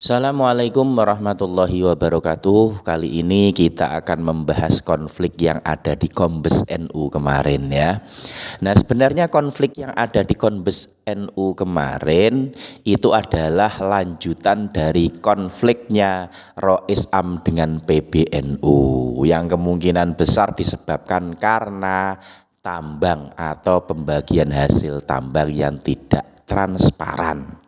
Assalamualaikum warahmatullahi wabarakatuh. Kali ini kita akan membahas konflik yang ada di Kombes NU kemarin ya. Nah, sebenarnya konflik yang ada di Kombes NU kemarin itu adalah lanjutan dari konfliknya Rois Am dengan PBNU yang kemungkinan besar disebabkan karena tambang atau pembagian hasil tambang yang tidak transparan.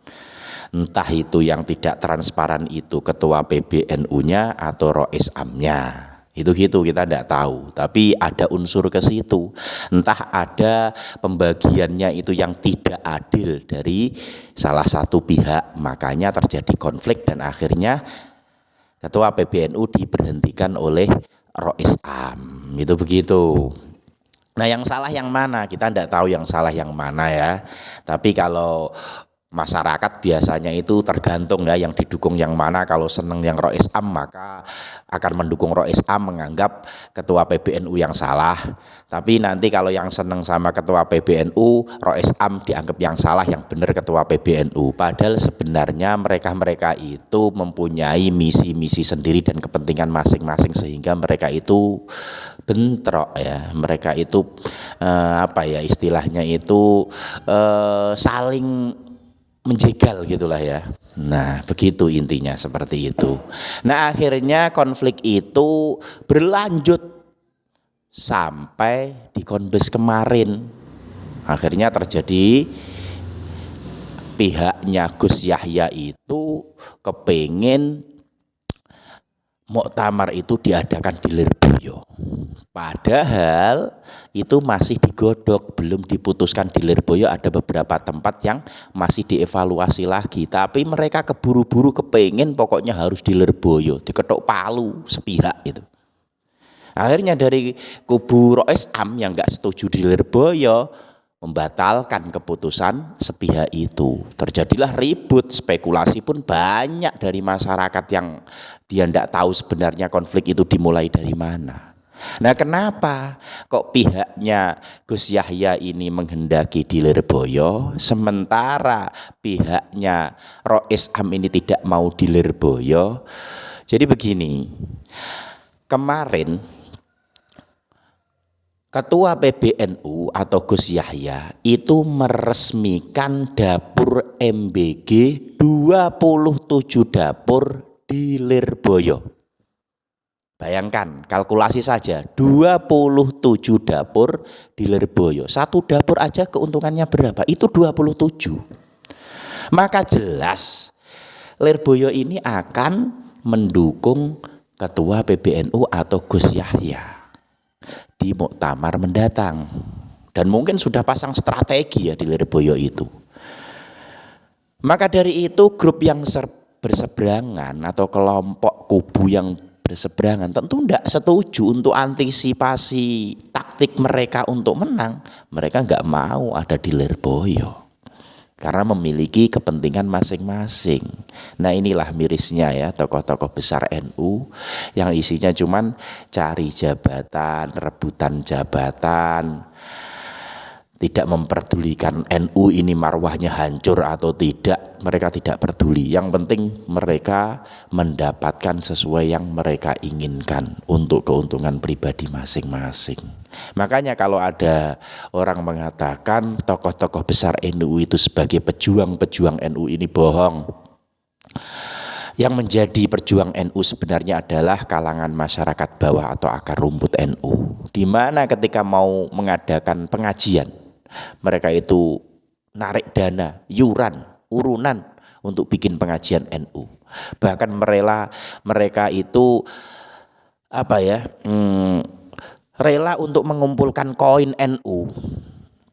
Entah itu yang tidak transparan itu ketua PBNU-nya atau Rois Am-nya. Itu gitu kita tidak tahu, tapi ada unsur ke situ. Entah ada pembagiannya itu yang tidak adil dari salah satu pihak, makanya terjadi konflik dan akhirnya ketua PBNU diberhentikan oleh Rois Am. Itu begitu. Nah, yang salah yang mana? Kita tidak tahu yang salah yang mana ya. Tapi kalau masyarakat biasanya itu tergantung ya yang didukung yang mana. Kalau seneng yang Rois Am maka akan mendukung Rois Am, menganggap ketua PBNU yang salah. Tapi nanti kalau yang seneng sama ketua PBNU, Rois Am dianggap yang salah, yang benar ketua PBNU. Padahal sebenarnya mereka itu mempunyai misi-misi sendiri dan kepentingan masing-masing sehingga mereka itu bentrok ya. Mereka itu istilahnya itu saling menjegal gitulah ya. Nah, begitu intinya seperti itu. Nah, akhirnya konflik itu berlanjut sampai di Kombes kemarin. Akhirnya terjadi pihaknya Gus Yahya itu kepingin muktamar itu diadakan di Lirboyo. Padahal itu masih digodok, belum diputuskan di Lirboyo. Ada beberapa tempat yang masih dievaluasi lagi. Tapi mereka keburu-buru kepingin pokoknya harus di Lirboyo, diketok palu sepihak itu. Akhirnya dari kubu Rois Am yang gak setuju di Lirboyo membatalkan keputusan sepihak itu. Terjadilah ribut, spekulasi pun banyak dari masyarakat yang dia tidak tahu sebenarnya konflik itu dimulai dari mana. Nah, kenapa kok pihaknya Gus Yahya ini menghendaki di Lirboyo sementara pihaknya Rois Am ini tidak mau di Lirboyo? Jadi begini, kemarin Ketua PBNU atau Gus Yahya itu meresmikan dapur MBG 27 dapur di Lirboyo. Bayangkan, kalkulasi saja 27 dapur di Lirboyo. Satu dapur aja keuntungannya berapa? Itu 27. Maka jelas Lirboyo ini akan mendukung Ketua PBNU atau Gus Yahya di muktamar mendatang. Dan mungkin sudah pasang strategi ya di Lirboyo itu. Maka dari itu grup yang berseberangan atau kelompok kubu yang berseberangan tentu tidak setuju untuk antisipasi taktik mereka untuk menang. Mereka nggak mau ada di Lirboyo karena memiliki kepentingan masing-masing. Nah, inilah mirisnya ya tokoh-tokoh besar NU yang isinya cuman cari jabatan, rebutan jabatan, tidak memperdulikan NU ini marwahnya hancur atau tidak. Mereka tidak peduli. Yang penting mereka mendapatkan sesuai yang mereka inginkan untuk keuntungan pribadi masing-masing. Makanya kalau ada orang mengatakan tokoh-tokoh besar NU itu sebagai pejuang-pejuang NU, ini bohong. Yang menjadi perjuang NU sebenarnya adalah kalangan masyarakat bawah atau akar rumput NU. Di mana ketika mau mengadakan pengajian, mereka itu narik dana, yuran, urunan untuk bikin pengajian NU. Bahkan mereka itu rela untuk mengumpulkan koin NU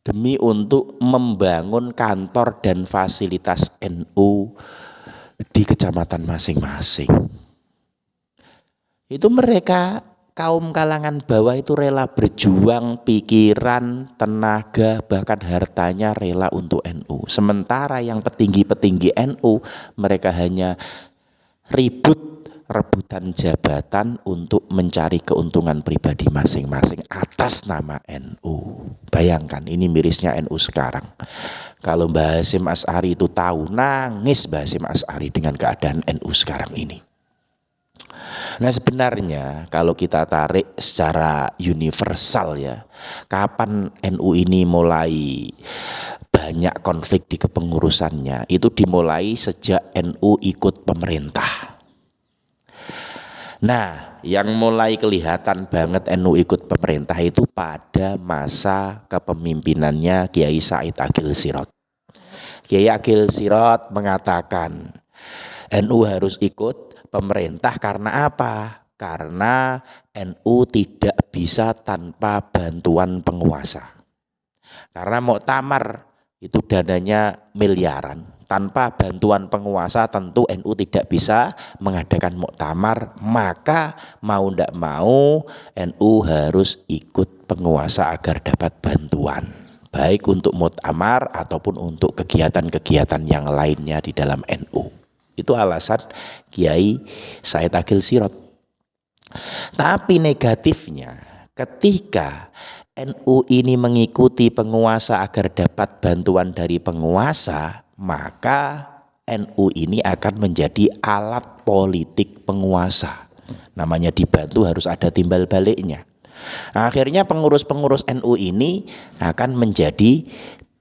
demi untuk membangun kantor dan fasilitas NU di kecamatan masing-masing. Itu mereka kaum kalangan bawah itu rela berjuang, pikiran, tenaga, bahkan hartanya rela untuk NU. Sementara yang petinggi-petinggi NU mereka hanya ribut rebutan jabatan untuk mencari keuntungan pribadi masing-masing atas nama NU. Bayangkan ini mirisnya NU sekarang. Kalau Mbah Hasyim Asy'ari itu tahu, nangis Mbah Hasyim Asy'ari dengan keadaan NU sekarang ini. Nah sebenarnya kalau kita tarik secara universal ya, kapan NU ini mulai banyak konflik di kepengurusannya, itu dimulai sejak NU ikut pemerintah. Nah yang mulai kelihatan banget NU ikut pemerintah itu pada masa kepemimpinannya Kiai Said Agil Sirot. Kiai Agil Sirot mengatakan NU harus ikut pemerintah karena apa? Karena NU tidak bisa tanpa bantuan penguasa. Karena muktamar itu dananya miliaran. Tanpa bantuan penguasa tentu NU tidak bisa mengadakan muktamar. Maka mau tidak mau NU harus ikut penguasa agar dapat bantuan. Baik untuk muktamar ataupun untuk kegiatan-kegiatan yang lainnya di dalam NU. Itu alasan Kiai Said Agil Sirot. Tapi negatifnya ketika NU ini mengikuti penguasa agar dapat bantuan dari penguasa, maka NU ini akan menjadi alat politik penguasa. Namanya dibantu harus ada timbal baliknya. Akhirnya pengurus-pengurus NU ini akan menjadi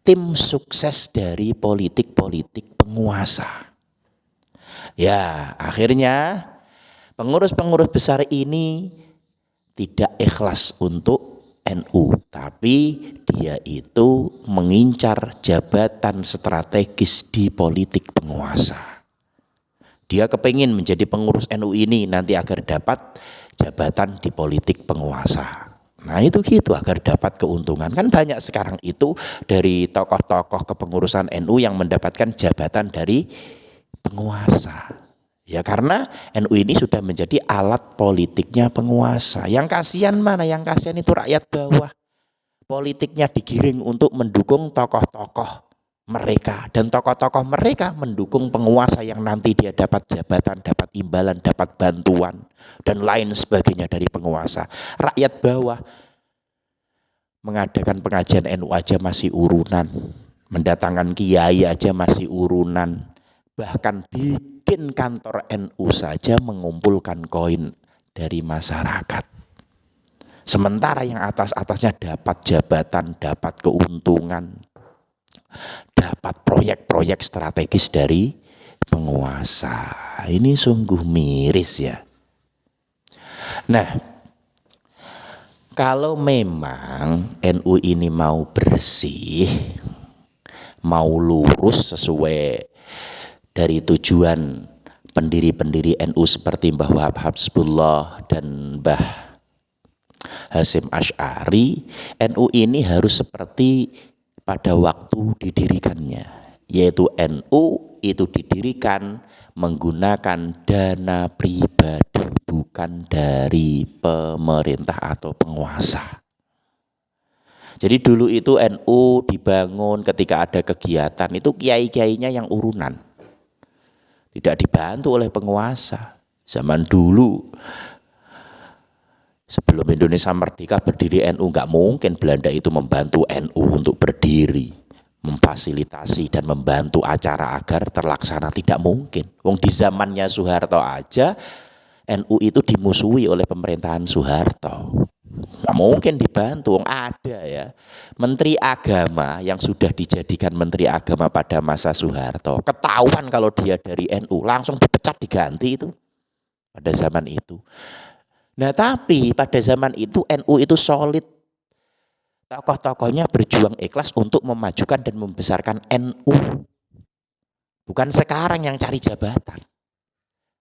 tim sukses dari politik-politik penguasa. Ya, akhirnya pengurus-pengurus besar ini tidak ikhlas untuk NU, tapi dia itu mengincar jabatan strategis di politik penguasa. Dia kepingin menjadi pengurus NU ini nanti agar dapat jabatan di politik penguasa. Nah itu gitu agar dapat keuntungan. Kan banyak sekarang itu dari tokoh-tokoh kepengurusan NU yang mendapatkan jabatan dari penguasa. Ya karena NU ini sudah menjadi alat politiknya penguasa. Yang kasihan mana? Yang kasihan itu rakyat bawah. Politiknya digiring untuk mendukung tokoh-tokoh mereka. Dan tokoh-tokoh mereka mendukung penguasa yang nanti dia dapat jabatan, dapat imbalan, dapat bantuan dan lain sebagainya dari penguasa. Rakyat bawah mengadakan pengajian NU aja masih urunan. Mendatangkan kiai aja masih urunan. Bahkan bikin kantor NU saja mengumpulkan koin dari masyarakat. Sementara yang atas-atasnya dapat jabatan, dapat keuntungan, dapat proyek-proyek strategis dari penguasa. Ini sungguh miris ya. Nah, kalau memang NU ini mau bersih, mau lurus sesuai dari tujuan pendiri-pendiri NU seperti Mbah Wahab Habsbullah dan Mbah Hasyim Asy'ari, NU ini harus seperti pada waktu didirikannya, yaitu NU itu didirikan menggunakan dana pribadi, bukan dari pemerintah atau penguasa. Jadi dulu itu NU dibangun ketika ada kegiatan, itu kiai-kiainya yang urunan. Tidak dibantu oleh penguasa. Zaman dulu sebelum Indonesia merdeka berdiri NU, nggak mungkin Belanda itu membantu NU untuk berdiri, memfasilitasi dan membantu acara agar terlaksana, tidak mungkin. Wong di zamannya Soeharto aja NU itu dimusuhi oleh pemerintahan Soeharto. Nggak mungkin dibantu, ada ya Menteri Agama yang sudah dijadikan Menteri Agama pada masa Soeharto, ketahuan kalau dia dari NU langsung dipecat diganti itu pada zaman itu. Nah tapi pada zaman itu NU itu solid, tokoh-tokohnya berjuang ikhlas untuk memajukan dan membesarkan NU, bukan sekarang yang cari jabatan.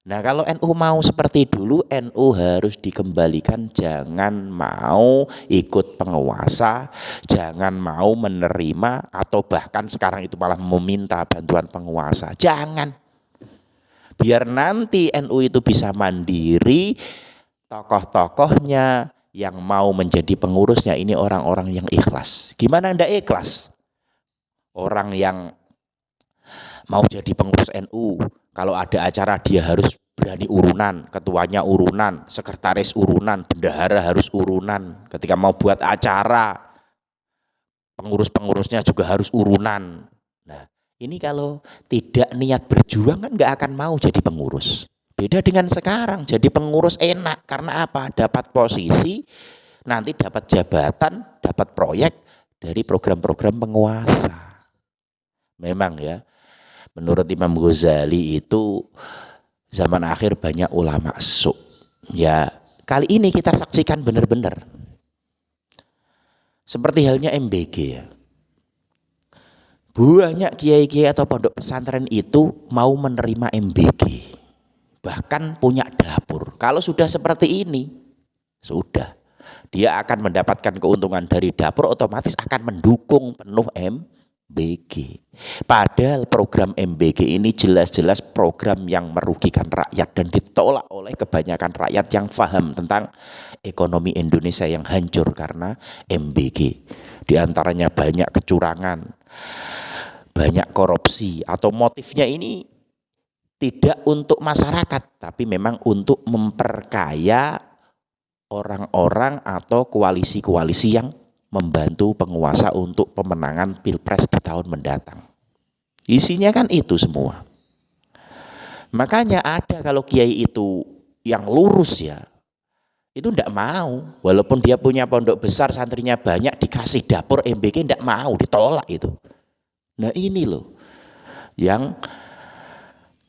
Nah kalau NU mau seperti dulu, NU harus dikembalikan, jangan mau ikut penguasa, jangan mau menerima atau bahkan sekarang itu malah meminta bantuan penguasa. Jangan. Biar nanti NU itu bisa mandiri, tokoh-tokohnya yang mau menjadi pengurusnya ini orang-orang yang ikhlas. Gimana ndak ikhlas? Orang yang mau jadi pengurus NU, kalau ada acara dia harus berani urunan, ketuanya urunan, sekretaris urunan, bendahara harus urunan. Ketika mau buat acara, pengurus-pengurusnya juga harus urunan. Nah, ini kalau tidak niat berjuang kan nggak akan mau jadi pengurus. Beda dengan sekarang, jadi pengurus enak. Karena apa? Dapat posisi, nanti dapat jabatan, dapat proyek dari program-program penguasa. Memang ya, menurut Imam Ghazali itu zaman akhir banyak ulama su. Ya, kali ini kita saksikan benar-benar. Seperti halnya MBG ya. Banyak kiai-kiai atau pondok pesantren itu mau menerima MBG. Bahkan punya dapur. Kalau sudah seperti ini, sudah. Dia akan mendapatkan keuntungan dari dapur, otomatis akan mendukung penuh MBG. Padahal program MBG ini jelas-jelas program yang merugikan rakyat dan ditolak oleh kebanyakan rakyat yang paham tentang ekonomi Indonesia yang hancur karena MBG. Di antaranya banyak kecurangan, banyak korupsi, atau motifnya ini tidak untuk masyarakat, tapi memang untuk memperkaya orang-orang atau koalisi-koalisi yang membantu penguasa untuk pemenangan pilpres di tahun mendatang. Isinya kan itu semua. Makanya ada kalau kiai itu yang lurus ya, itu ndak mau. Walaupun dia punya pondok besar, santrinya banyak, dikasih dapur MBG ndak mau, ditolak itu. Nah ini loh yang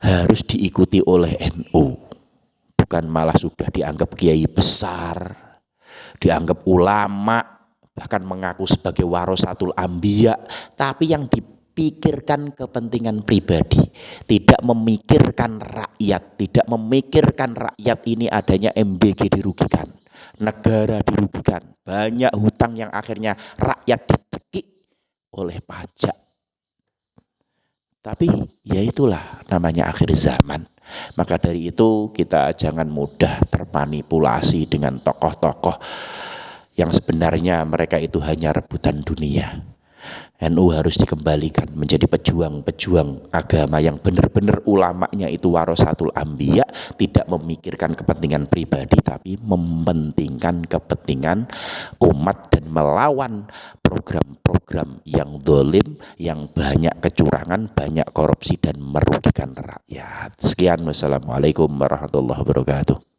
harus diikuti oleh NU. Bukan malah sudah dianggap kiai besar, dianggap ulama, bahkan mengaku sebagai warasatul anbiya, tapi yang dipikirkan kepentingan pribadi, tidak memikirkan rakyat, tidak memikirkan rakyat ini adanya MBG dirugikan, negara dirugikan, banyak hutang yang akhirnya rakyat dicekik oleh pajak. Tapi ya itulah namanya akhir zaman. Maka dari itu kita jangan mudah termanipulasi dengan tokoh-tokoh yang sebenarnya mereka itu hanya rebutan dunia. NU harus dikembalikan menjadi pejuang-pejuang agama yang benar-benar ulamanya itu warasatul anbiya, tidak memikirkan kepentingan pribadi tapi mementingkan kepentingan umat dan melawan program-program yang dolim, yang banyak kecurangan, banyak korupsi dan merugikan rakyat. Sekian, wassalamualaikum warahmatullahi wabarakatuh.